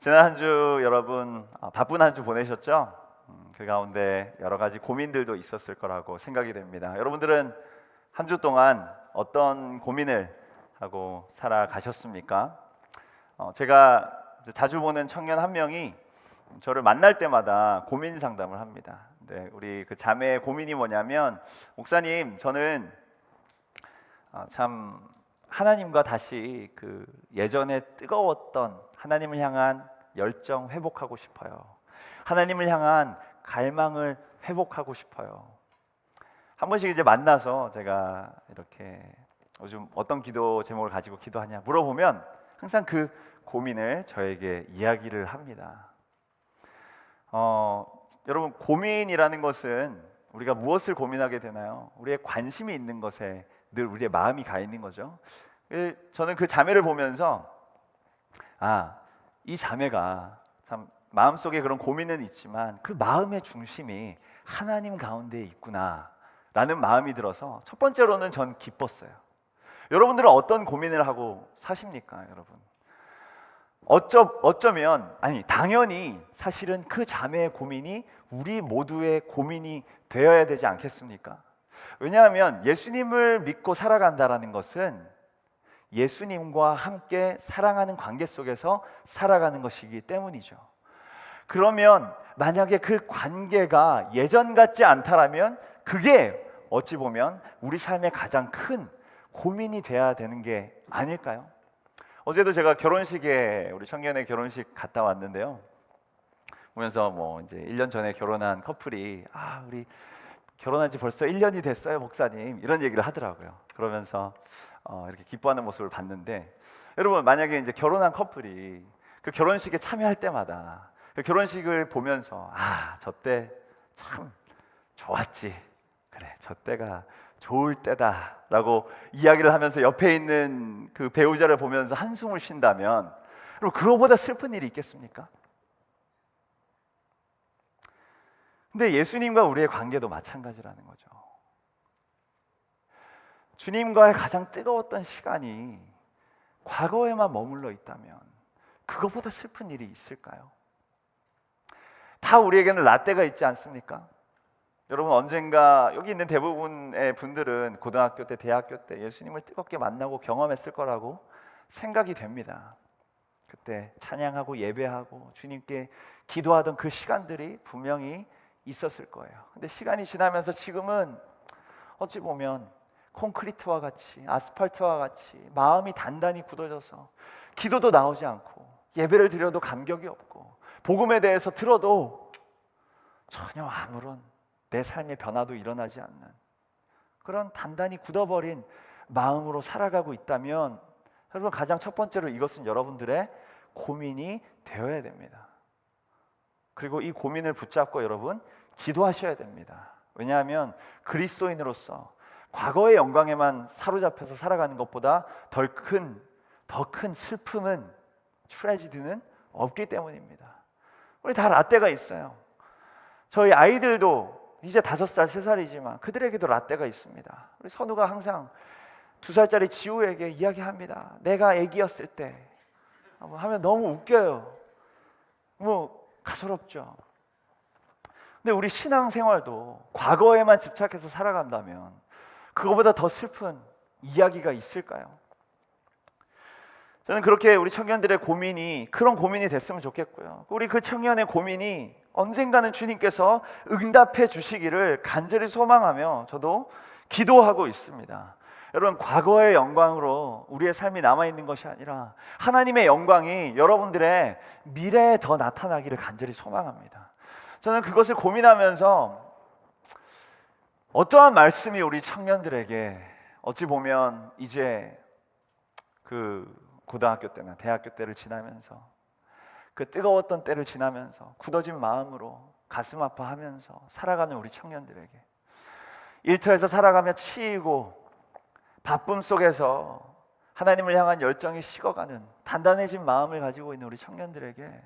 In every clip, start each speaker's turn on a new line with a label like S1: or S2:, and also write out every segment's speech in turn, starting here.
S1: 지난 한 주 여러분 바쁜 한 주 보내셨죠? 그 가운데 여러 가지 고민들도 있었을 거라고 생각이 됩니다. 여러분들은 한 주 동안 어떤 고민을 하고 살아가셨습니까? 제가 자주 보는 청년 한 명이 저를 만날 때마다 고민 상담을 합니다. 네, 우리 그 자매의 고민이 뭐냐면, 목사님, 저는 참 하나님과 다시 그 예전에 뜨거웠던 하나님을 향한 열정 회복하고 싶어요. 하나님을 향한 갈망을 회복하고 싶어요. 한 번씩 이제 만나서 제가 이렇게 요즘 어떤 기도 제목을 가지고 기도하냐 물어보면 항상 그 고민을 저에게 이야기를 합니다. 여러분, 고민이라는 것은 우리가 무엇을 고민하게 되나요? 우리의 관심이 있는 것에 늘 우리의 마음이 가 있는 거죠. 저는 그 자매를 보면서 이 자매가 참 마음속에 그런 고민은 있지만 그 마음의 중심이 하나님 가운데 있구나 라는 마음이 들어서 첫 번째로는 전 기뻤어요. 여러분들은 어떤 고민을 하고 사십니까, 여러분? 어쩌면 당연히 사실은 그 자매의 고민이 우리 모두의 고민이 되어야 되지 않겠습니까? 왜냐하면 예수님을 믿고 살아간다라는 것은 예수님과 함께 사랑하는 관계 속에서 살아가는 것이기 때문이죠. 그러면 만약에 그 관계가 예전 같지 않다라면 그게 어찌 보면 우리 삶의 가장 큰 고민이 돼야 되는 게 아닐까요? 어제도 제가 결혼식에 우리 청년의 결혼식 갔다 왔는데요. 보면서 이제 1년 전에 결혼한 커플이 우리 결혼한 지 벌써 1년이 됐어요, 목사님, 이런 얘기를 하더라고요. 그러면서 이렇게 기뻐하는 모습을 봤는데, 여러분, 만약에 이제 결혼한 커플이 그 결혼식에 참여할 때마다 그 결혼식을 보면서 저 때 참 좋았지, 그래, 저 때가 좋을 때다라고 이야기를 하면서 옆에 있는 그 배우자를 보면서 한숨을 쉰다면, 그리고 그거보다 슬픈 일이 있겠습니까? 근데 예수님과 우리의 관계도 마찬가지라는 거죠. 주님과의 가장 뜨거웠던 시간이 과거에만 머물러 있다면 그것보다 슬픈 일이 있을까요? 다 우리에게는 라떼가 있지 않습니까? 여러분, 언젠가 여기 있는 대부분의 분들은 고등학교 때, 대학교 때 예수님을 뜨겁게 만나고 경험했을 거라고 생각이 됩니다. 그때 찬양하고 예배하고 주님께 기도하던 그 시간들이 분명히 있었을 거예요. 근데 시간이 지나면서 지금은 어찌 보면 콘크리트와 같이, 아스팔트와 같이 마음이 단단히 굳어져서 기도도 나오지 않고 예배를 드려도 감격이 없고 복음에 대해서 들어도 전혀 아무런 내 삶의 변화도 일어나지 않는 그런 단단히 굳어버린 마음으로 살아가고 있다면, 여러분, 가장 첫 번째로 이것은 여러분들의 고민이 되어야 됩니다. 그리고 이 고민을 붙잡고 여러분 기도하셔야 됩니다. 왜냐하면 그리스도인으로서 과거의 영광에만 사로잡혀서 살아가는 것보다 더 큰 슬픔은, 트레지디는 없기 때문입니다. 우리 다 라떼가 있어요. 저희 아이들도 이제 5살, 3살이지만 그들에게도 라떼가 있습니다. 우리 선우가 항상 2살짜리 지우에게 이야기합니다. 내가 애기였을 때 하면 너무 웃겨요. 가소롭죠. 근데 우리 신앙생활도 과거에만 집착해서 살아간다면 그거보다 더 슬픈 이야기가 있을까요? 저는 그렇게 우리 청년들의 고민이 그런 고민이 됐으면 좋겠고요. 우리 그 청년의 고민이 언젠가는 주님께서 응답해 주시기를 간절히 소망하며 저도 기도하고 있습니다. 여러분, 과거의 영광으로 우리의 삶이 남아있는 것이 아니라 하나님의 영광이 여러분들의 미래에 더 나타나기를 간절히 소망합니다. 저는 그것을 고민하면서 어떠한 말씀이 우리 청년들에게 어찌 보면 이제 그 고등학교 때나 대학교 때를 지나면서 그 뜨거웠던 때를 지나면서 굳어진 마음으로 가슴 아파하면서 살아가는 우리 청년들에게, 일터에서 살아가며 치이고 바쁨 속에서 하나님을 향한 열정이 식어가는 단단해진 마음을 가지고 있는 우리 청년들에게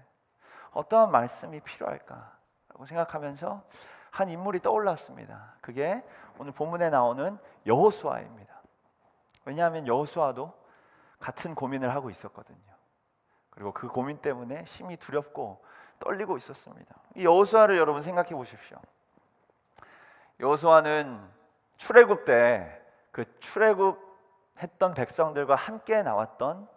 S1: 어떠한 말씀이 필요할까라고 생각하면서 한 인물이 떠올랐습니다. 그게 오늘 본문에 나오는 여호수아입니다. 왜냐하면 여호수아도 같은 고민을 하고 있었거든요. 그리고 그 고민 때문에 심히 두렵고 떨리고 있었습니다. 이 여호수아를 여러분 생각해 보십시오. 여호수아는 출애굽 때 그 출애굽했던 백성들과 함께 나왔던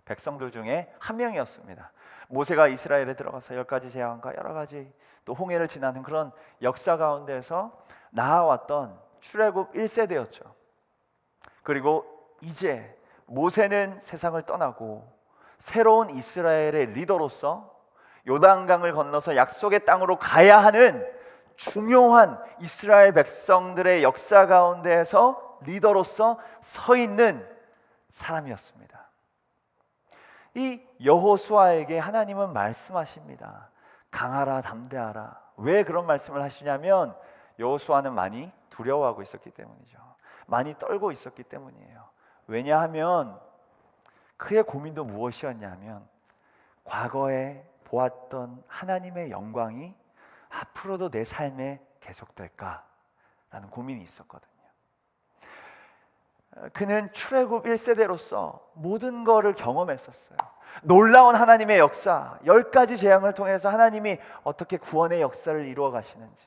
S1: 백성들 중에 한 명이었습니다. 모세가 이스라엘에 들어가서 10가지 재앙과 여러 가지 또 홍해를 지나는 그런 역사 가운데서 나아왔던 출애굽 1세대였죠. 그리고 이제 모세는 세상을 떠나고 새로운 이스라엘의 리더로서 요단강을 건너서 약속의 땅으로 가야 하는 중요한 이스라엘 백성들의 역사 가운데에서 리더로서 서 있는 사람이었습니다. 이 여호수아에게 하나님은 말씀하십니다. 강하라, 담대하라. 왜 그런 말씀을 하시냐면 여호수아는 많이 두려워하고 있었기 때문이죠. 많이 떨고 있었기 때문이에요. 왜냐하면 그의 고민도 무엇이었냐면 과거에 보았던 하나님의 영광이 앞으로도 내 삶에 계속될까라는 고민이 있었거든요. 그는 출애굽 1세대로서 모든 것을 경험했었어요. 놀라운 하나님의 역사, 10가지 재앙을 통해서 하나님이 어떻게 구원의 역사를 이루어 가시는지,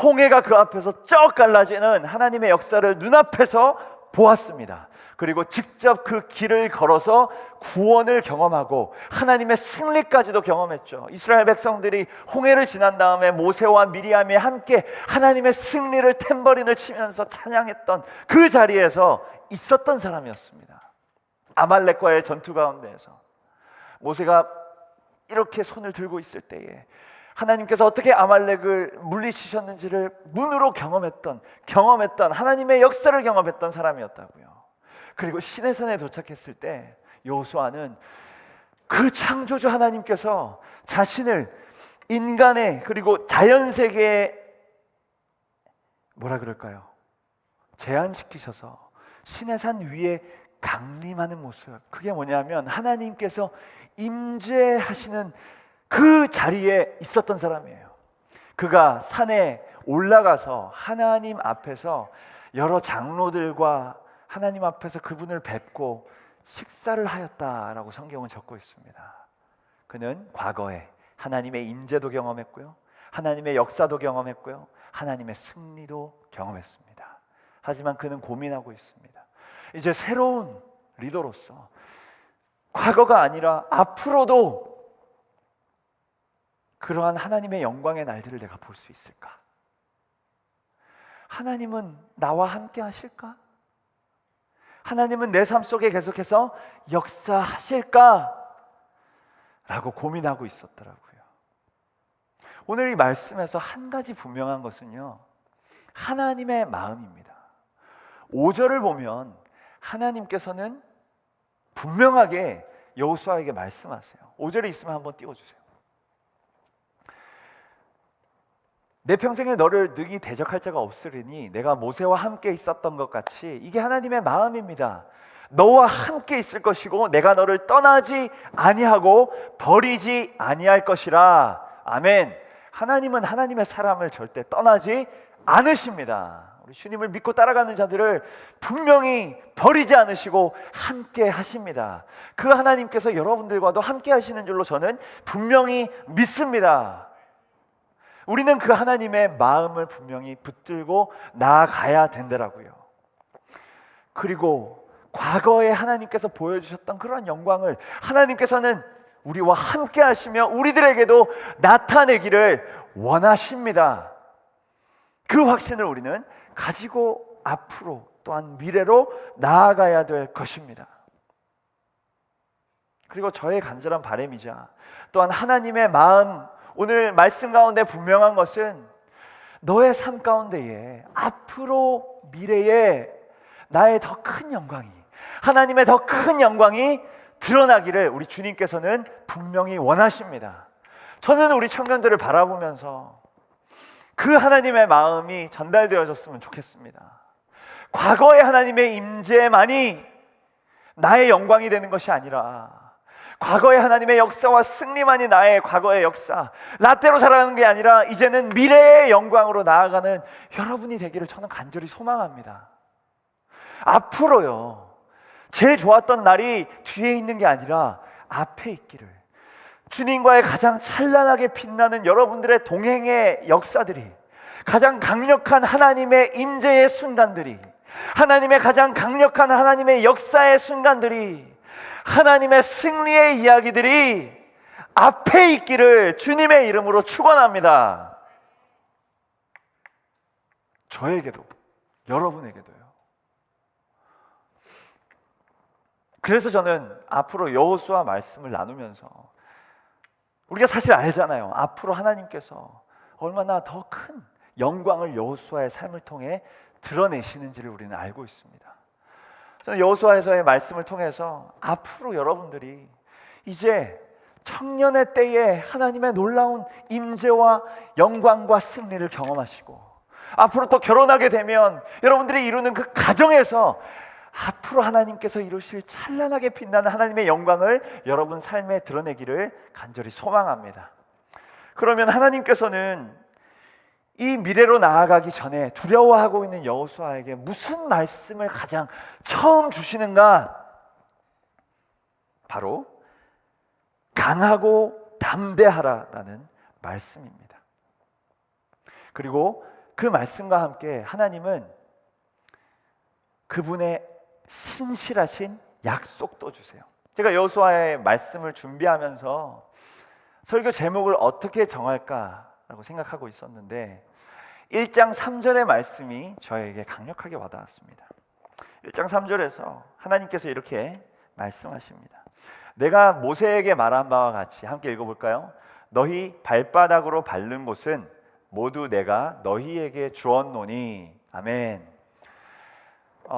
S1: 홍해가 그 앞에서 쩍 갈라지는 하나님의 역사를 눈앞에서 보았습니다. 그리고 직접 그 길을 걸어서 구원을 경험하고 하나님의 승리까지도 경험했죠. 이스라엘 백성들이 홍해를 지난 다음에 모세와 미리암이 함께 하나님의 승리를 탬버린을 치면서 찬양했던 그 자리에서 있었던 사람이었습니다. 아말렉과의 전투 가운데에서 모세가 이렇게 손을 들고 있을 때에 하나님께서 어떻게 아말렉을 물리치셨는지를 눈으로 경험했던 하나님의 역사를 경험했던 사람이었다고요. 그리고 시내산에 도착했을 때 여호수아는 그 창조주 하나님께서 자신을 인간의 그리고 자연세계에 뭐라 그럴까요? 제한시키셔서 시내산 위에 강림하는 모습, 그게 뭐냐면 하나님께서 임재하시는 그 자리에 있었던 사람이에요. 그가 산에 올라가서 하나님 앞에서 여러 장로들과 하나님 앞에서 그분을 뵙고 식사를 하였다라고 성경은 적고 있습니다. 그는 과거에 하나님의 임재도 경험했고요, 하나님의 역사도 경험했고요, 하나님의 승리도 경험했습니다. 하지만 그는 고민하고 있습니다. 이제 새로운 리더로서 과거가 아니라 앞으로도 그러한 하나님의 영광의 날들을 내가 볼 수 있을까? 하나님은 나와 함께 하실까? 하나님은 내 삶 속에 계속해서 역사하실까? 라고 고민하고 있었더라고요. 오늘 이 말씀에서 한 가지 분명한 것은요, 하나님의 마음입니다. 5절을 보면 하나님께서는 분명하게 여호수아에게 말씀하세요. 5절에 있으면 한번 띄워주세요. 내 평생에 너를 능히 대적할 자가 없으리니 내가 모세와 함께 있었던 것 같이, 이게 하나님의 마음입니다. 너와 함께 있을 것이고 내가 너를 떠나지 아니하고 버리지 아니할 것이라. 아멘. 하나님은 하나님의 사람을 절대 떠나지 않으십니다. 우리 주님을 믿고 따라가는 자들을 분명히 버리지 않으시고 함께 하십니다. 그 하나님께서 여러분들과도 함께 하시는 줄로 저는 분명히 믿습니다. 우리는 그 하나님의 마음을 분명히 붙들고 나아가야 된다라고요. 그리고 과거에 하나님께서 보여주셨던 그런 영광을 하나님께서는 우리와 함께 하시며 우리들에게도 나타내기를 원하십니다. 그 확신을 우리는 가지고 앞으로 또한 미래로 나아가야 될 것입니다. 그리고 저의 간절한 바람이자 또한 하나님의 마음, 오늘 말씀 가운데 분명한 것은 너의 삶 가운데에 앞으로 미래에 나의 더 큰 영광이, 하나님의 더 큰 영광이 드러나기를 우리 주님께서는 분명히 원하십니다. 저는 우리 청년들을 바라보면서 그 하나님의 마음이 전달되어졌으면 좋겠습니다. 과거의 하나님의 임재만이 나의 영광이 되는 것이 아니라 과거의 하나님의 역사와 승리만이 나의 과거의 역사, 라떼로 살아가는 게 아니라 이제는 미래의 영광으로 나아가는 여러분이 되기를 저는 간절히 소망합니다. 앞으로요, 제일 좋았던 날이 뒤에 있는 게 아니라 앞에 있기를, 주님과의 가장 찬란하게 빛나는 여러분들의 동행의 역사들이, 가장 강력한 하나님의 임재의 순간들이, 하나님의 가장 강력한 하나님의 역사의 순간들이, 하나님의 승리의 이야기들이 앞에 있기를 주님의 이름으로 축원합니다. 저에게도, 여러분에게도요. 그래서 저는 앞으로 여호수아 말씀을 나누면서 우리가 사실 알잖아요. 앞으로 하나님께서 얼마나 더 큰 영광을 여호수아의 삶을 통해 드러내시는지를 우리는 알고 있습니다. 저는 여호수아에서의 말씀을 통해서 앞으로 여러분들이 이제 청년의 때에 하나님의 놀라운 임재와 영광과 승리를 경험하시고, 앞으로 또 결혼하게 되면 여러분들이 이루는 그 가정에서 앞으로 하나님께서 이루실 찬란하게 빛나는 하나님의 영광을 여러분 삶에 드러내기를 간절히 소망합니다. 그러면 하나님께서는 이 미래로 나아가기 전에 두려워하고 있는 여호수아에게 무슨 말씀을 가장 처음 주시는가? 바로 강하고 담대하라라는 말씀입니다. 그리고 그 말씀과 함께 하나님은 그분의 신실하신 약속도 주세요. 제가 여호수아의 말씀을 준비하면서 설교 제목을 어떻게 정할까라고 생각하고 있었는데 1장 3절의 말씀이 저에게 강력하게 와닿았습니다. 1장 3절에서 하나님께서 이렇게 말씀하십니다. 내가 모세에게 말한 바와 같이, 함께 읽어볼까요? 너희 발바닥으로 밟는 곳은 모두 내가 너희에게 주었노니. 아멘.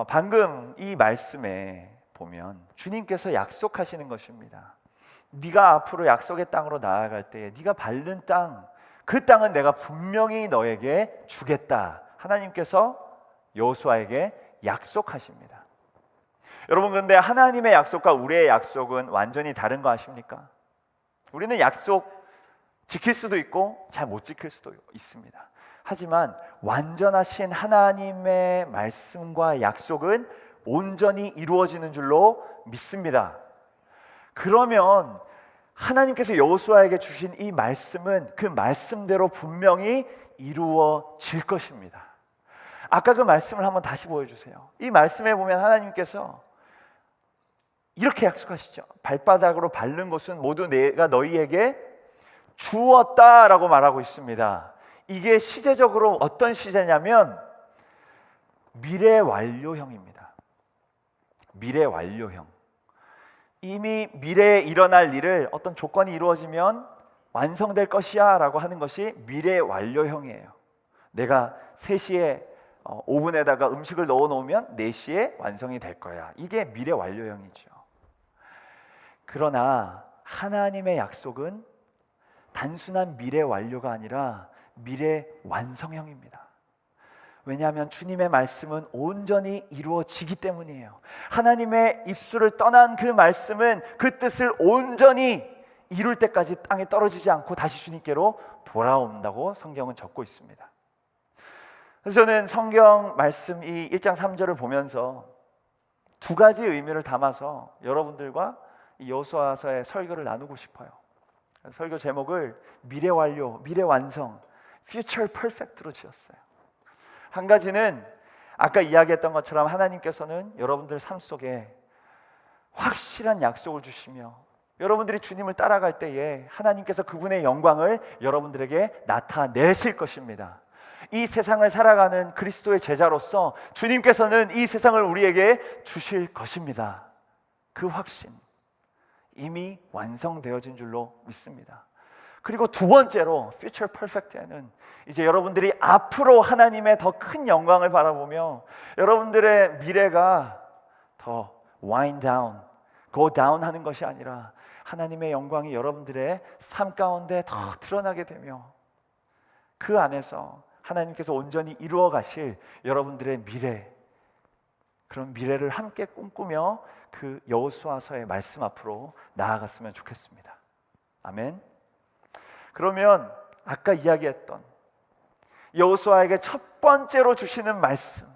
S1: 방금 이 말씀에 보면 주님께서 약속하시는 것입니다. 네가 앞으로 약속의 땅으로 나아갈 때에 네가 밟는 땅, 그 땅은 내가 분명히 너에게 주겠다. 하나님께서 여호수아에게 약속하십니다. 여러분, 그런데 하나님의 약속과 우리의 약속은 완전히 다른 거 아십니까? 우리는 약속 지킬 수도 있고 잘 못 지킬 수도 있습니다. 하지만 완전하신 하나님의 말씀과 약속은 온전히 이루어지는 줄로 믿습니다. 그러면 하나님께서 여호수아에게 주신 이 말씀은 그 말씀대로 분명히 이루어질 것입니다. 아까 그 말씀을 한번 다시 보여주세요. 이 말씀에 보면 하나님께서 이렇게 약속하시죠. 발바닥으로 밟는 곳은 모두 내가 너희에게 주었다라고 말하고 있습니다. 이게 시제적으로 어떤 시제냐면 미래 완료형입니다. 미래 완료형. 이미 미래에 일어날 일을 어떤 조건이 이루어지면 완성될 것이야 라고 하는 것이 미래 완료형이에요. 내가 3시에 오븐에다가 음식을 넣어 놓으면 4시에 완성이 될 거야. 이게 미래 완료형이죠. 그러나 하나님의 약속은 단순한 미래 완료가 아니라 미래 완성형입니다. 왜냐하면 주님의 말씀은 온전히 이루어지기 때문이에요. 하나님의 입술을 떠난 그 말씀은 그 뜻을 온전히 이룰 때까지 땅에 떨어지지 않고 다시 주님께로 돌아온다고 성경은 적고 있습니다. 그래서 저는 성경 말씀 이 1장 3절을 보면서 두 가지 의미를 담아서 여러분들과 이 여호수아서의 설교를 나누고 싶어요. 설교 제목을 미래 완료, 미래 완성, Future Perfect로 지었어요. 한 가지는 아까 이야기했던 것처럼 하나님께서는 여러분들 삶 속에 확실한 약속을 주시며 여러분들이 주님을 따라갈 때에 하나님께서 그분의 영광을 여러분들에게 나타내실 것입니다. 이 세상을 살아가는 그리스도의 제자로서 주님께서는 이 세상을 우리에게 주실 것입니다. 그 확신 이미 완성되어진 줄로 믿습니다. 그리고 두 번째로 Future Perfect에는 이제 여러분들이 앞으로 하나님의 더 큰 영광을 바라보며 여러분들의 미래가 더 wind down, go down 하는 것이 아니라 하나님의 영광이 여러분들의 삶 가운데 더 드러나게 되며 그 안에서 하나님께서 온전히 이루어 가실 여러분들의 미래, 그런 미래를 함께 꿈꾸며 그 여호수아서의 말씀 앞으로 나아갔으면 좋겠습니다. 아멘. 그러면 아까 이야기했던 여호수아에게 첫 번째로 주시는 말씀,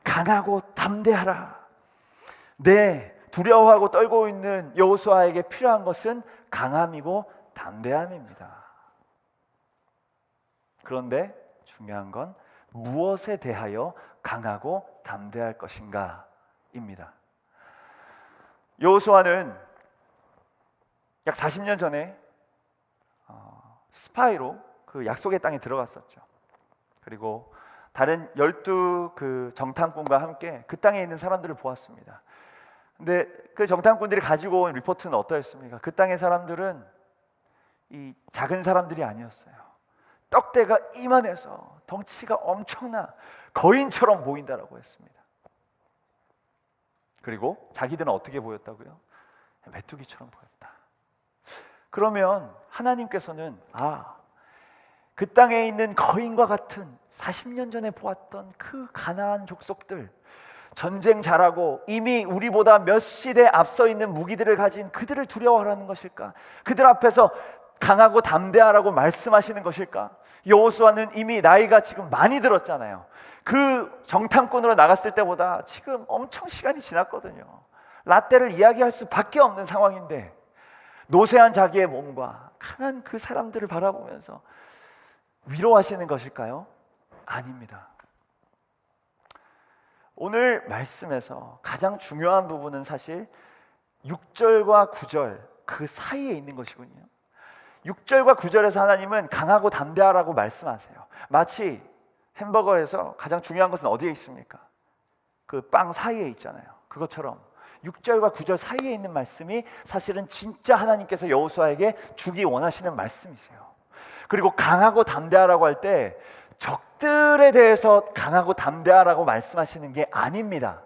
S1: 강하고 담대하라. 네, 두려워하고 떨고 있는 여호수아에게 필요한 것은 강함이고 담대함입니다. 그런데 중요한 건 무엇에 대하여 강하고 담대할 것인가 입니다. 여호수아는 약 40년 전에 스파이로 그 약속의 땅에 들어갔었죠. 그리고 다른 12 정탐꾼과 함께 그 땅에 있는 사람들을 보았습니다. 근데 그 정탐꾼들이 가지고 온 리포트는 어떠했습니까? 그 땅의 사람들은 이 작은 사람들이 아니었어요. 떡대가 이만해서 덩치가 엄청나 거인처럼 보인다라고 했습니다. 그리고 자기들은 어떻게 보였다고요? 메뚜기처럼 보였다. 그러면 하나님께서는 그 땅에 있는 거인과 같은 40년 전에 보았던 그 가나안 족속들, 전쟁 잘하고 이미 우리보다 몇 시대 앞서 있는 무기들을 가진 그들을 두려워하라는 것일까? 그들 앞에서 강하고 담대하라고 말씀하시는 것일까? 여호수아는 이미 나이가 지금 많이 들었잖아요. 그 정탐꾼으로 나갔을 때보다 지금 엄청 시간이 지났거든요. 라떼를 이야기할 수밖에 없는 상황인데 노쇠한 자기의 몸과 강한 그 사람들을 바라보면서 위로하시는 것일까요? 아닙니다. 오늘 말씀에서 가장 중요한 부분은 사실 6절과 9절 그 사이에 있는 것이군요. 6절과 9절에서 하나님은 강하고 담대하라고 말씀하세요. 마치 햄버거에서 가장 중요한 것은 어디에 있습니까? 그 빵 사이에 있잖아요. 그것처럼 6절과 9절 사이에 있는 말씀이 사실은 진짜 하나님께서 여호수아에게 주기 원하시는 말씀이세요. 그리고 강하고 담대하라고 할 때 적들에 대해서 강하고 담대하라고 말씀하시는 게 아닙니다.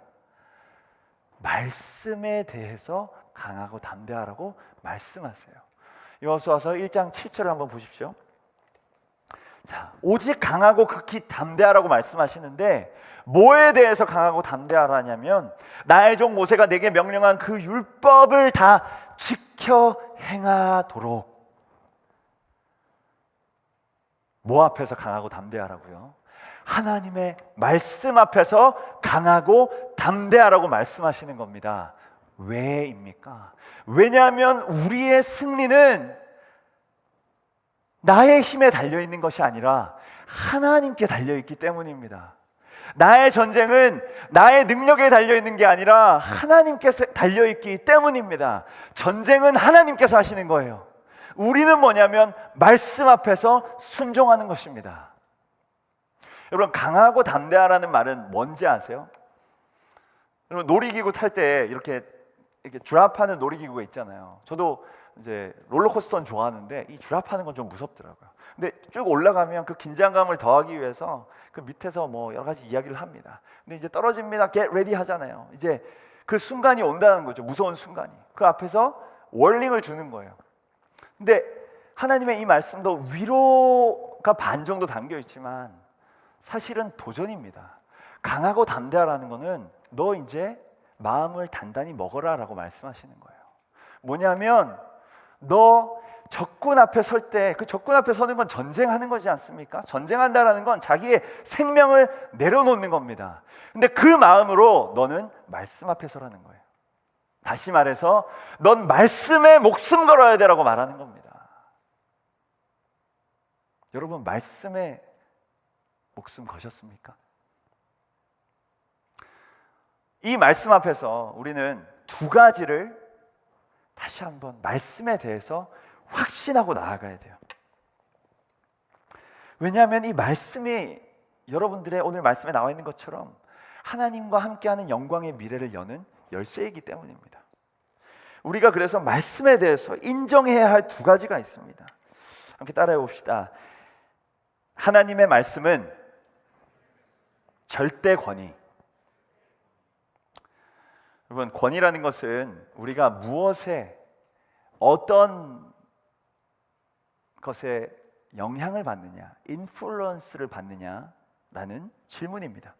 S1: 말씀에 대해서 강하고 담대하라고 말씀하세요. 여호수아서 1장 7절을 한번 보십시오. 자, 오직 강하고 극히 담대하라고 말씀하시는데 뭐에 대해서 강하고 담대하라냐면 나의 종 모세가 내게 명령한 그 율법을 다 지켜 행하도록. 뭐 앞에서 강하고 담대하라고요? 하나님의 말씀 앞에서 강하고 담대하라고 말씀하시는 겁니다. 왜입니까? 왜냐하면 우리의 승리는 나의 힘에 달려있는 것이 아니라 하나님께 달려있기 때문입니다. 나의 전쟁은 나의 능력에 달려있는 게 아니라 하나님께서 달려있기 때문입니다. 전쟁은 하나님께서 하시는 거예요. 우리는 뭐냐면 말씀 앞에서 순종하는 것입니다. 여러분, 강하고 담대하라는 말은 뭔지 아세요? 여러분, 놀이기구 탈 때 이렇게 주랍하는 놀이기구가 있잖아요. 저도 이제 롤러코스터는 좋아하는데 이 주랍하는 건 좀 무섭더라고요. 근데 쭉 올라가면 그 긴장감을 더하기 위해서 그 밑에서 뭐 여러 가지 이야기를 합니다. 근데 이제 떨어집니다. Get ready 하잖아요. 이제 그 순간이 온다는 거죠. 무서운 순간이. 그 앞에서 월링을 주는 거예요. 근데 하나님의 이 말씀도 위로가 반 정도 담겨 있지만 사실은 도전입니다. 강하고 담대하라는 거는 너 이제 마음을 단단히 먹어라 라고 말씀하시는 거예요. 뭐냐면 너 적군 앞에 설 때 그 적군 앞에 서는 건 전쟁하는 거지 않습니까? 전쟁한다라는 건 자기의 생명을 내려놓는 겁니다. 근데 그 마음으로 너는 말씀 앞에 서라는 거예요. 다시 말해서 넌 말씀에 목숨 걸어야 되라고 말하는 겁니다. 여러분, 말씀에 목숨 거셨습니까? 이 말씀 앞에서 우리는 두 가지를 다시 한번 말씀에 대해서 확신하고 나아가야 돼요. 왜냐하면 이 말씀이 여러분들의 오늘 말씀에 나와 있는 것처럼 하나님과 함께하는 영광의 미래를 여는 열쇠이기 때문입니다. 우리가 그래서 말씀에 대해서 인정해야 할 두 가지가 있습니다. 함께 따라해 봅시다. 하나님의 말씀은 절대 권위. 여러분, 권위라는 것은 우리가 무엇에 어떤 것에 영향을 받느냐, 인플루언스를 받느냐라는 질문입니다.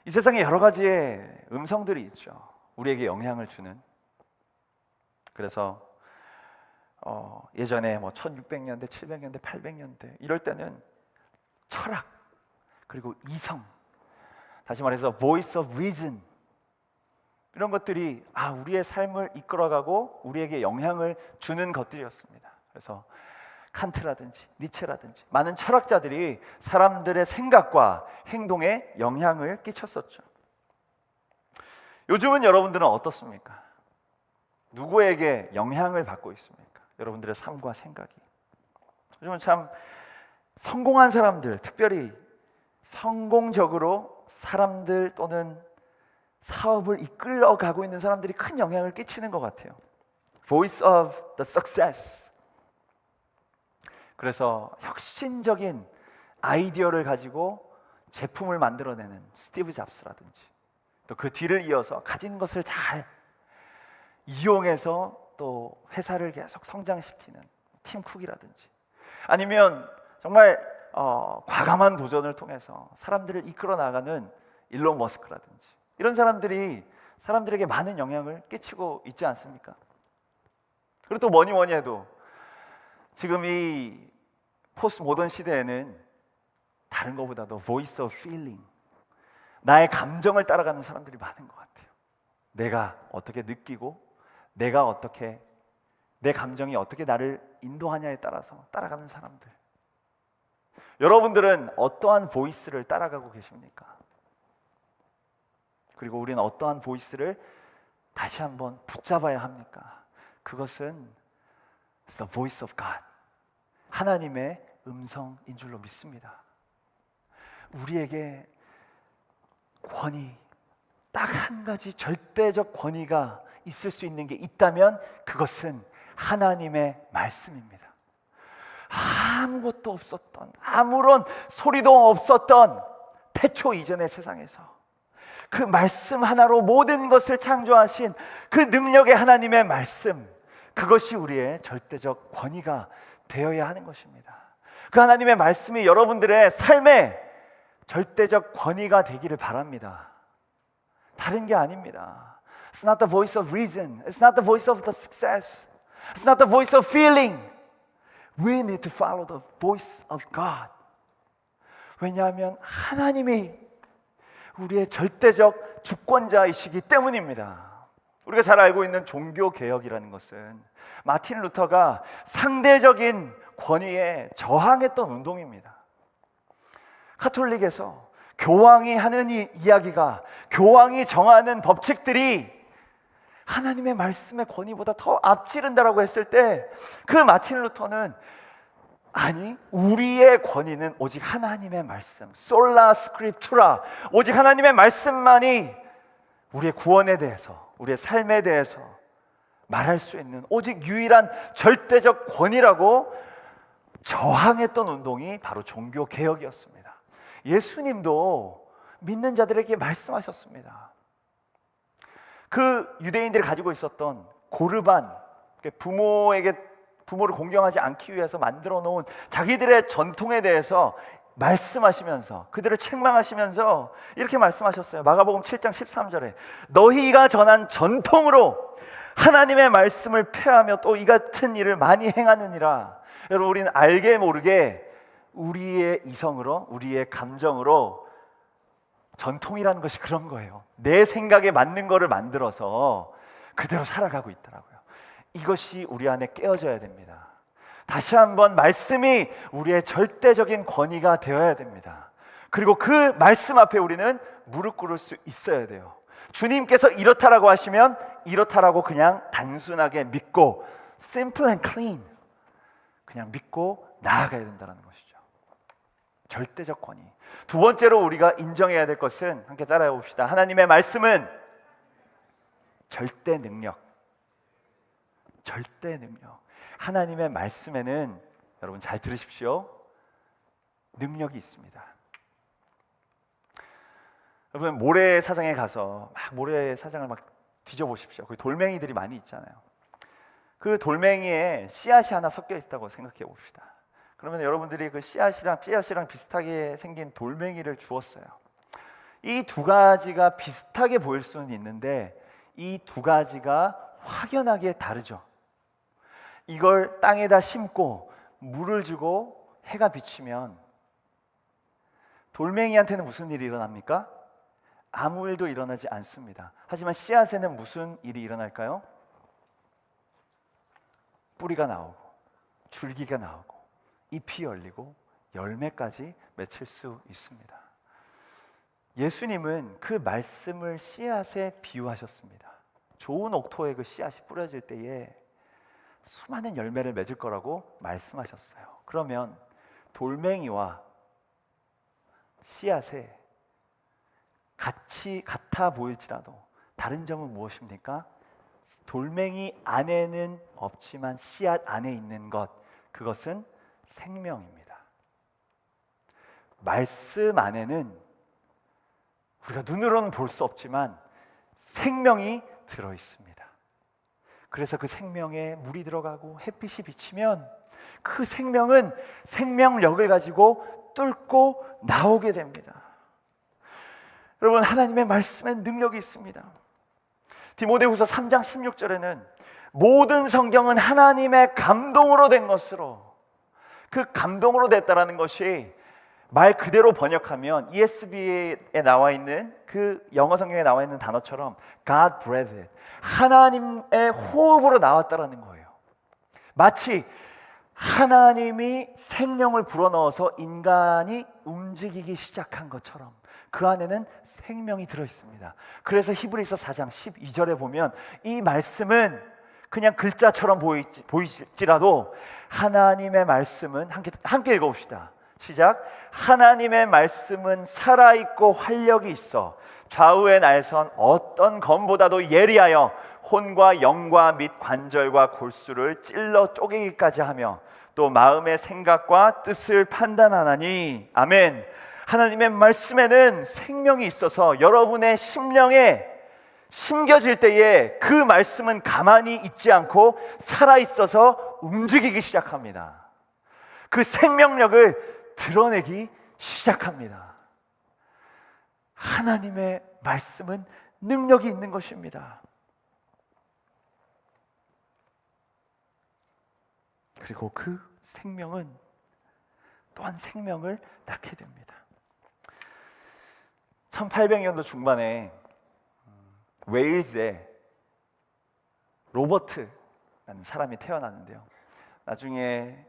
S1: 이 세상에 여러 가지의 음성들이 있죠. 우리에게 영향을 주는. 그래서 예전에 뭐 1600년대, 700년대, 800년대 이럴 때는 철학 그리고 이성, 다시 말해서 voice of reason, 이런 것들이 우리의 삶을 이끌어가고 우리에게 영향을 주는 것들이었습니다. 그래서 칸트라든지 니체라든지 많은 철학자들이 사람들의 생각과 행동에 영향을 끼쳤었죠. 요즘은 여러분들은 어떻습니까? 누구에게 영향을 받고 있습니까? 여러분들의 삶과 생각이. 요즘은 참 성공한 사람들, 특별히 성공적으로 사람들 또는 사업을 이끌어가고 있는 사람들이 큰 영향을 끼치는 것 같아요. Voice of the success. 그래서 혁신적인 아이디어를 가지고 제품을 만들어내는 스티브 잡스라든지, 또 그 뒤를 이어서 가진 것을 잘 이용해서 또 회사를 계속 성장시키는 팀 쿡이라든지, 아니면 정말 과감한 도전을 통해서 사람들을 이끌어 나가는 일론 머스크라든지, 이런 사람들이 사람들에게 많은 영향을 끼치고 있지 않습니까? 그리고 또 뭐니 해도 지금 이 포스트 모던 시대에는 다른 것보다도 voice of feeling, 나의 감정을 따라가는 사람들이 많은 것 같아요. 내가 어떻게 느끼고 내가 어떻게, 내 감정이 어떻게 나를 인도하냐에 따라서 따라가는 사람들. 여러분들은 어떠한 보이스를 따라가고 계십니까? 그리고 우리는 어떠한 보이스를 다시 한번 붙잡아야 합니까? 그것은 It's the voice of God, 하나님의 음성인 줄로 믿습니다. 우리에게 권위, 딱 한 가지 절대적 권위가 있을 수 있는 게 있다면 그것은 하나님의 말씀입니다. 아무것도 없었던, 아무런 소리도 없었던 태초 이전의 세상에서 그 말씀 하나로 모든 것을 창조하신 그 능력의 하나님의 말씀, 그것이 우리의 절대적 권위가 되어야 하는 것입니다. 그 하나님의 말씀이 여러분들의 삶의 절대적 권위가 되기를 바랍니다. 다른 게 아닙니다. It's not the voice of reason. It's not the voice of the success. It's not the voice of feeling. We need to follow the voice of God. 왜냐하면 하나님이 우리의 절대적 주권자이시기 때문입니다. 우리가 잘 알고 있는 종교개혁이라는 것은 마틴 루터가 상대적인 권위에 저항했던 운동입니다. 카톨릭에서 교황이 하는 이야기가, 교황이 정하는 법칙들이 하나님의 말씀의 권위보다 더 앞지른다라고 했을 때, 그 마틴 루터는 아니, 우리의 권위는 오직 하나님의 말씀, 솔라 스크립투라, 오직 하나님의 말씀만이 우리의 구원에 대해서, 우리의 삶에 대해서 말할 수 있는 오직 유일한 절대적 권위라고 저항했던 운동이 바로 종교개혁이었습니다. 예수님도 믿는 자들에게 말씀하셨습니다. 그 유대인들이 가지고 있었던 고르반, 부모를 공경하지 않기 위해서 만들어 놓은 자기들의 전통에 대해서 말씀하시면서, 그들을 책망하시면서 이렇게 말씀하셨어요. 마가복음 7장 13절에 너희가 전한 전통으로 하나님의 말씀을 폐하며 또 이 같은 일을 많이 행하느니라. 여러분, 우리는 알게 모르게 우리의 이성으로, 우리의 감정으로, 전통이라는 것이 그런 거예요. 내 생각에 맞는 거를 만들어서 그대로 살아가고 있더라고요. 이것이 우리 안에 깨어져야 됩니다. 다시 한번 말씀이 우리의 절대적인 권위가 되어야 됩니다. 그리고 그 말씀 앞에 우리는 무릎 꿇을 수 있어야 돼요. 주님께서 이렇다라고 하시면 이렇다라고 그냥 단순하게 믿고, simple and clean, 그냥 믿고 나아가야 된다는 것이죠. 절대적 권위. 두 번째로 우리가 인정해야 될 것은, 함께 따라해 봅시다. 하나님의 말씀은 절대 능력. 절대 능력. 하나님의 말씀에는, 여러분 잘 들으십시오, 능력이 있습니다. 여러분, 모래사장에 가서 막 모래사장을 막 뒤져보십시오. 거기 돌멩이들이 많이 있잖아요. 그 돌멩이에 씨앗이 하나 섞여 있다고 생각해 봅시다. 그러면 여러분들이 그 씨앗이랑 비슷하게 생긴 돌멩이를 주었어요. 이 두 가지가 비슷하게 보일 수는 있는데 이 두 가지가 확연하게 다르죠. 이걸 땅에다 심고 물을 주고 해가 비치면 돌멩이한테는 무슨 일이 일어납니까? 아무 일도 일어나지 않습니다. 하지만 씨앗에는 무슨 일이 일어날까요? 뿌리가 나오고 줄기가 나오고 잎이 열리고 열매까지 맺힐 수 있습니다. 예수님은 그 말씀을 씨앗에 비유하셨습니다. 좋은 옥토에 그 씨앗이 뿌려질 때에 수많은 열매를 맺을 거라고 말씀하셨어요. 그러면 돌멩이와 씨앗에 같아 보일지라도 다른 점은 무엇입니까? 돌멩이 안에는 없지만 씨앗 안에 있는 것, 그것은 생명입니다. 말씀 안에는 우리가 눈으로는 볼 수 없지만 생명이 들어 있습니다. 그래서 그 생명에 물이 들어가고 햇빛이 비치면 그 생명은 생명력을 가지고 뚫고 나오게 됩니다. 여러분, 하나님의 말씀엔 능력이 있습니다. 디모데후서 3장 16절에는 모든 성경은 하나님의 감동으로 된 것으로, 그 감동으로 됐다라는 것이 말 그대로 번역하면 ESV에 나와 있는 그 영어 성경에 나와 있는 단어처럼 God breathed, 하나님의 호흡으로 나왔다라는 거예요. 마치 하나님이 생명을 불어넣어서 인간이 움직이기 시작한 것처럼 그 안에는 생명이 들어있습니다. 그래서 히브리서 4장 12절에 보면 이 말씀은 그냥 글자처럼 보일지라도 하나님의 말씀은 함께 읽어봅시다. 시작. 하나님의 말씀은 살아있고 활력이 있어 좌우의 날선 어떤 검보다도 예리하여 혼과 영과 및 관절과 골수를 찔러 쪼개기까지 하며 또 마음의 생각과 뜻을 판단하나니. 아멘. 하나님의 말씀에는 생명이 있어서 여러분의 심령에 심겨질 때에 그 말씀은 가만히 있지 않고 살아있어서 움직이기 시작합니다. 그 생명력을 드러내기 시작합니다. 하나님의 말씀은 능력이 있는 것입니다. 그리고 그 생명은 또한 생명을 낳게 됩니다. 1800년도 중반에 웨일즈에 로버트라는 사람이 태어났는데요. 나중에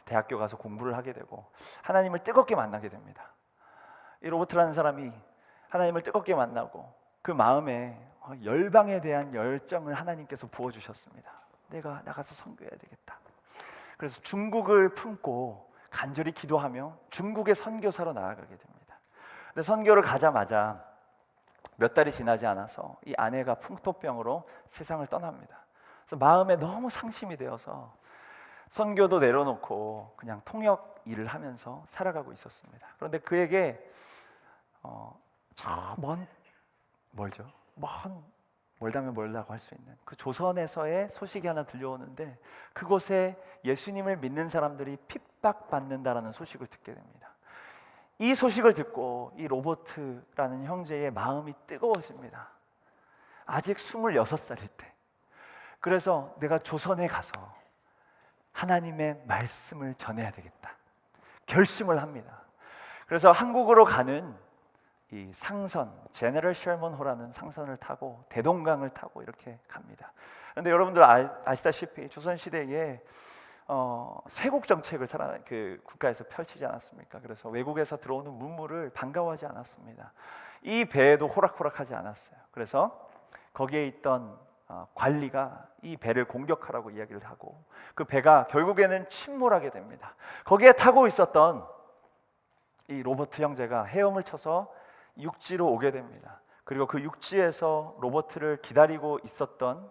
S1: 대학교 가서 공부를 하게 되고 하나님을 뜨겁게 만나게 됩니다. 이 로버트라는 사람이 하나님을 뜨겁게 만나고 그 마음에 열방에 대한 열정을 하나님께서 부어주셨습니다. 내가 나가서 선교해야 되겠다. 그래서 중국을 품고 간절히 기도하며 중국의 선교사로 나아가게 됩니다. 근데 선교를 가자마자 몇 달이 지나지 않아서 이 아내가 풍토병으로 세상을 떠납니다. 그래서 마음에 너무 상심이 되어서 선교도 내려놓고 그냥 통역 일을 하면서 살아가고 있었습니다. 그런데 그에게 저 멀다면 멀다고 할 수 있는 그 조선에서의 소식이 하나 들려오는데 그곳에 예수님을 믿는 사람들이 핍박받는다라는 소식을 듣게 됩니다. 이 소식을 듣고 이 로버트라는 형제의 마음이 뜨거워집니다. 아직 26살일 때. 그래서 내가 조선에 가서 하나님의 말씀을 전해야 되겠다 결심을 합니다. 그래서 한국으로 가는 이 상선, 제너럴 셜먼호라는 상선을 타고 대동강을 타고 이렇게 갑니다. 그런데 여러분들 아시다시피 조선시대에 세국 정책을 그 국가에서 펼치지 않았습니까? 그래서 외국에서 들어오는 문물을 반가워하지 않았습니다. 이 배에도 호락호락하지 않았어요. 그래서 거기에 있던 관리가 이 배를 공격하라고 이야기를 하고 그 배가 결국에는 침몰하게 됩니다. 거기에 타고 있었던 이 로버트 형제가 헤엄을 쳐서 육지로 오게 됩니다. 그리고 그 육지에서 로버트를 기다리고 있었던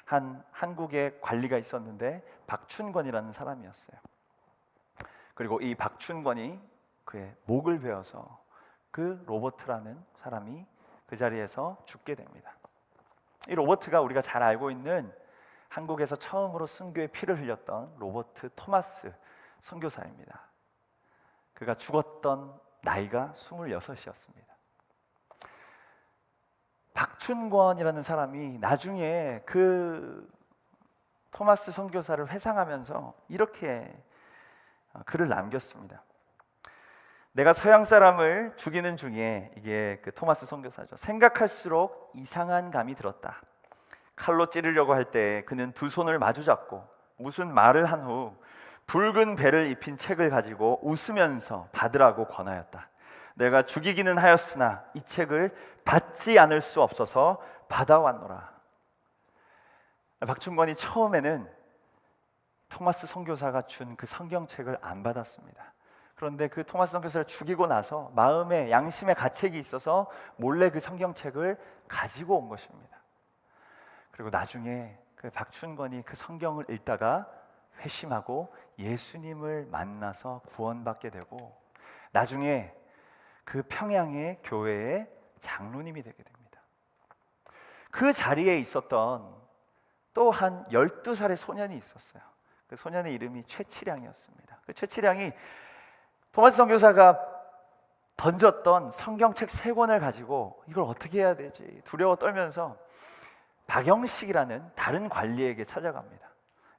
S1: 한 한국의 관리가 있었는데 박춘권이라는 사람이었어요. 그리고 이 박춘권이 그의 목을 베어서 그 로버트라는 사람이 그 자리에서 죽게 됩니다. 이 로버트가 우리가 잘 알고 있는 한국에서 처음으로 순교의 피를 흘렸던 로버트 토마스 선교사입니다. 그가 죽었던 나이가 26이었습니다. 박춘권이라는 사람이 나중에 그 토마스 선교사를 회상하면서 이렇게 글을 남겼습니다. 내가 서양 사람을 죽이는 중에, 이게 그 토마스 선교사죠. 생각할수록 이상한 감이 들었다. 칼로 찌르려고 할 때 그는 두 손을 마주 잡고 무슨 말을 한 후 붉은 배를 입힌 책을 가지고 웃으면서 받으라고 권하였다. 내가 죽이기는 하였으나 이 책을 받지 않을 수 없어서 받아왔노라. 박충건이 처음에는 토마스 선교사가 준 그 성경책을 안 받았습니다. 그런데 그 토마스 선교사를 죽이고 나서 마음에, 양심의 가책이 있어서 몰래 그 성경책을 가지고 온 것입니다. 그리고 나중에 그 박춘건이 그 성경을 읽다가 회심하고 예수님을 만나서 구원받게 되고, 나중에 그 평양의 교회의 장로님이 되게 됩니다. 그 자리에 있었던 또 한 12살의 소년이 있었어요. 그 소년의 이름이 최치량이었습니다. 그 최치량이 토마스 선교사가 던졌던 성경책 3권을 가지고 이걸 어떻게 해야 되지 두려워 떨면서 박영식이라는 다른 관리에게 찾아갑니다.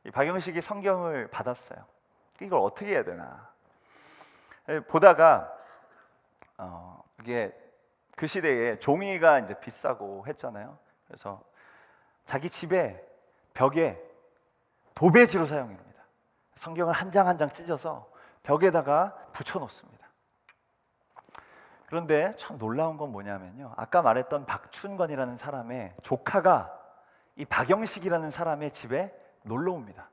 S1: 이 박영식이 성경을 받았어요. 이걸 어떻게 해야 되나 보다가 이게 그 시대에 종이가 이제 비싸고 했잖아요. 그래서 자기 집에 벽에 도배지로 사용합니다. 성경을 한 장 한 장 찢어서 벽에다가 붙여놓습니다. 그런데 참 놀라운 건 뭐냐면요, 아까 말했던 박춘건이라는 사람의 조카가 이 박영식이라는 사람의 집에 놀러 옵니다.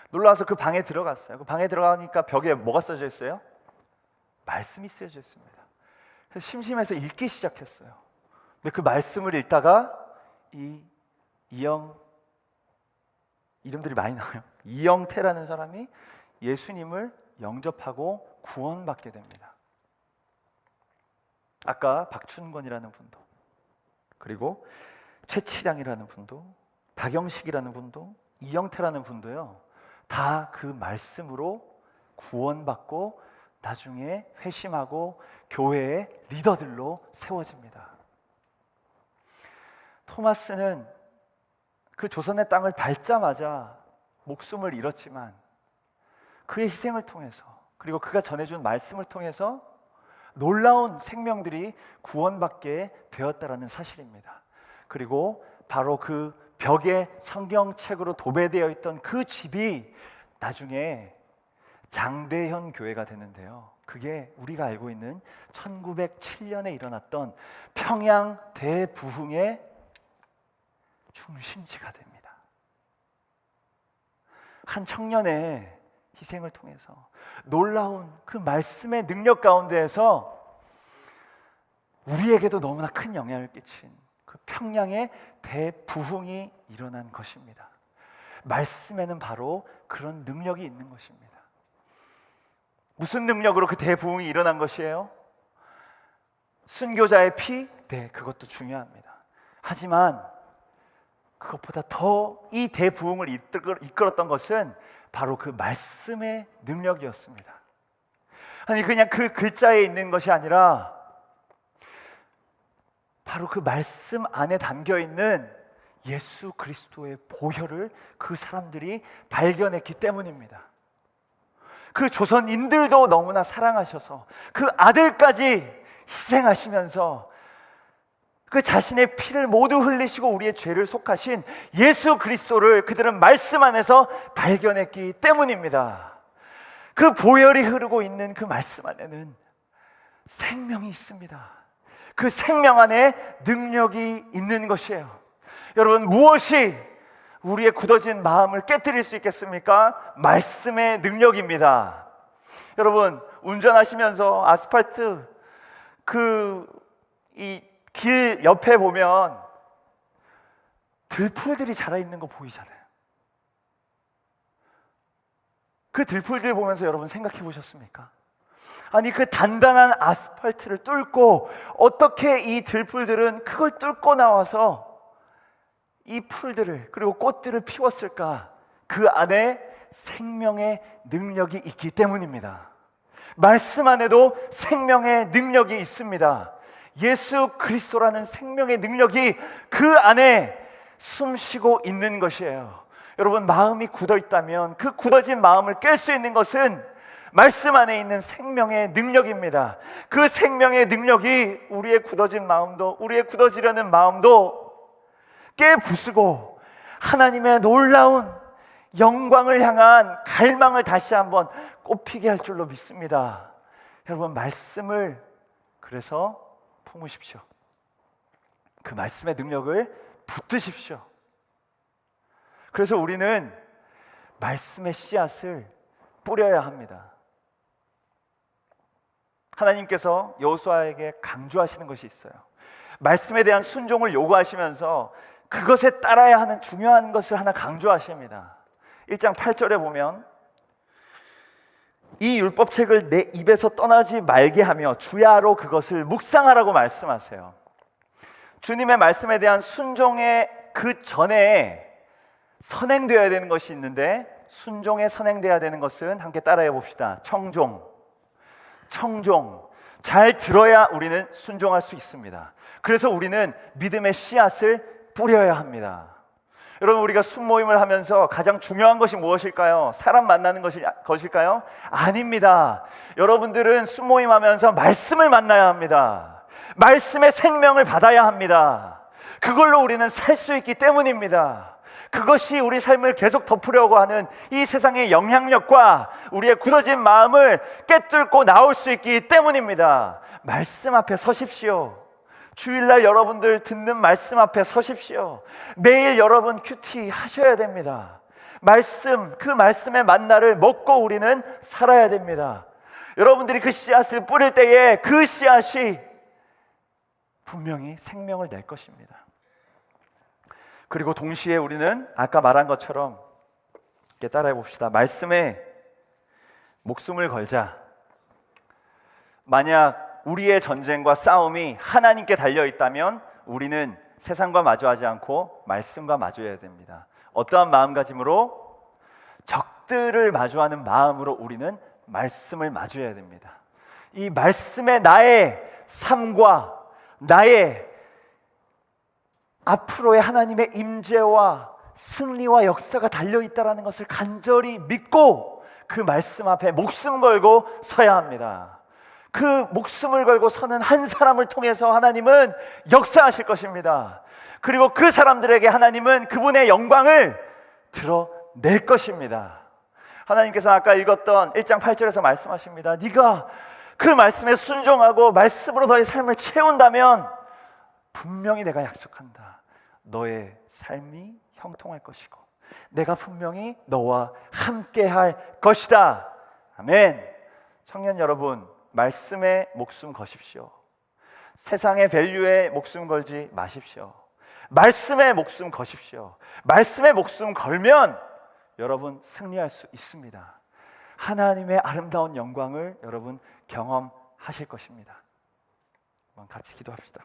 S1: 놀러와서 그 방에 들어갔어요. 그 방에 들어가니까 벽에 뭐가 써져 있어요? 말씀이 쓰여져 있습니다. 그래서 심심해서 읽기 시작했어요. 근데 그 말씀을 읽다가 이름들이 많이 나와요. 이영태라는 사람이 예수님을 영접하고 구원받게 됩니다. 아까 박춘건이라는 분도, 그리고 최치량이라는 분도, 박영식이라는 분도, 이영태라는 분도요, 다 그 말씀으로 구원받고 나중에 회심하고 교회의 리더들로 세워집니다. 토마스는 그 조선의 땅을 밟자마자 목숨을 잃었지만 그의 희생을 통해서, 그리고 그가 전해준 말씀을 통해서 놀라운 생명들이 구원받게 되었다라는 사실입니다. 그리고 바로 그 벽에 성경책으로 도배되어 있던 그 집이 나중에 장대현 교회가 되는데요, 그게 우리가 알고 있는 1907년에 일어났던 평양 대부흥의 중심지가 됩니다. 한 청년의 희생을 통해서 놀라운 그 말씀의 능력 가운데에서 우리에게도 너무나 큰 영향을 끼친 그 평양의 대부흥이 일어난 것입니다. 말씀에는 바로 그런 능력이 있는 것입니다. 무슨 능력으로 그 대부흥이 일어난 것이에요? 순교자의 피? 네, 그것도 중요합니다. 하지만 그것보다 더 이 대부흥을 이끌었던 것은 바로 그 말씀의 능력이었습니다. 아니, 그냥 그 글자에 있는 것이 아니라 바로 그 말씀 안에 담겨 있는 예수 그리스도의 보혈을 그 사람들이 발견했기 때문입니다. 그 조선인들도 너무나 사랑하셔서 그 아들까지 희생하시면서 그 자신의 피를 모두 흘리시고 우리의 죄를 속하신 예수 그리스도를 그들은 말씀 안에서 발견했기 때문입니다. 그 보혈이 흐르고 있는 그 말씀 안에는 생명이 있습니다. 그 생명 안에 능력이 있는 것이에요. 여러분, 무엇이 우리의 굳어진 마음을 깨뜨릴 수 있겠습니까? 말씀의 능력입니다. 여러분, 운전하시면서 아스팔트 길 옆에 보면 들풀들이 자라있는 거 보이잖아요. 그 들풀들 보면서 여러분 생각해 보셨습니까? 아니, 그 단단한 아스팔트를 뚫고 어떻게 이 들풀들은 그걸 뚫고 나와서 이 풀들을, 그리고 꽃들을 피웠을까? 그 안에 생명의 능력이 있기 때문입니다. 말씀 안에도 생명의 능력이 있습니다. 예수 그리스도라는 생명의 능력이 그 안에 숨쉬고 있는 것이에요. 여러분, 마음이 굳어 있다면 그 굳어진 마음을 깰 수 있는 것은 말씀 안에 있는 생명의 능력입니다. 그 생명의 능력이 우리의 굳어진 마음도, 우리의 굳어지려는 마음도 깨부수고 하나님의 놀라운 영광을 향한 갈망을 다시 한번 꽃피게 할 줄로 믿습니다. 여러분, 말씀을 그래서 품으십시오. 그 말씀의 능력을 붙드십시오. 그래서 우리는 말씀의 씨앗을 뿌려야 합니다. 하나님께서 여호수아에게 강조하시는 것이 있어요. 말씀에 대한 순종을 요구하시면서 그것에 따라야 하는 중요한 것을 하나 강조하십니다. 1장 8절에 보면 이 율법책을 내 입에서 떠나지 말게 하며 주야로 그것을 묵상하라고 말씀하세요. 주님의 말씀에 대한 순종의 그 전에 선행되어야 되는 것이 있는데, 순종에 선행되어야 되는 것은 함께 따라해 봅시다. 청종. 잘 들어야 우리는 순종할 수 있습니다. 그래서 우리는 믿음의 씨앗을 뿌려야 합니다. 여러분, 우리가 순모임을 하면서 가장 중요한 것이 무엇일까요? 사람 만나는 것일까요? 아닙니다. 여러분들은 순모임 하면서 말씀을 만나야 합니다. 말씀의 생명을 받아야 합니다. 그걸로 우리는 살 수 있기 때문입니다. 그것이 우리 삶을 계속 덮으려고 하는 이 세상의 영향력과 우리의 굳어진 마음을 깨뚫고 나올 수 있기 때문입니다. 말씀 앞에 서십시오. 주일날 여러분들 듣는 말씀 앞에 서십시오. 매일 여러분 큐티 하셔야 됩니다. 말씀, 그 말씀의 만나를 먹고 우리는 살아야 됩니다. 여러분들이 그 씨앗을 뿌릴 때에 그 씨앗이 분명히 생명을 낼 것입니다. 그리고 동시에 우리는 아까 말한 것처럼 이렇게 따라해 봅시다. 말씀에 목숨을 걸자. 만약 우리의 전쟁과 싸움이 하나님께 달려 있다면 우리는 세상과 마주하지 않고 말씀과 마주해야 됩니다. 어떠한 마음가짐으로? 적들을 마주하는 마음으로 우리는 말씀을 마주해야 됩니다. 이 말씀에 나의 삶과 나의 앞으로의 하나님의 임재와 승리와 역사가 달려있다는 것을 간절히 믿고 그 말씀 앞에 목숨 걸고 서야 합니다. 그 목숨을 걸고 서는 한 사람을 통해서 하나님은 역사하실 것입니다. 그리고 그 사람들에게 하나님은 그분의 영광을 드러낼 것입니다. 하나님께서 아까 읽었던 1장 8절에서 말씀하십니다. 네가 그 말씀에 순종하고 말씀으로 너의 삶을 채운다면 분명히 내가 약속한다. 너의 삶이 형통할 것이고 내가 분명히 너와 함께 할 것이다. 아멘. 청년 여러분, 말씀에 목숨 거십시오. 세상의 밸류에 목숨 걸지 마십시오. 말씀에 목숨 거십시오. 말씀에 목숨 걸면 여러분 승리할 수 있습니다. 하나님의 아름다운 영광을 여러분 경험하실 것입니다. 같이 기도합시다.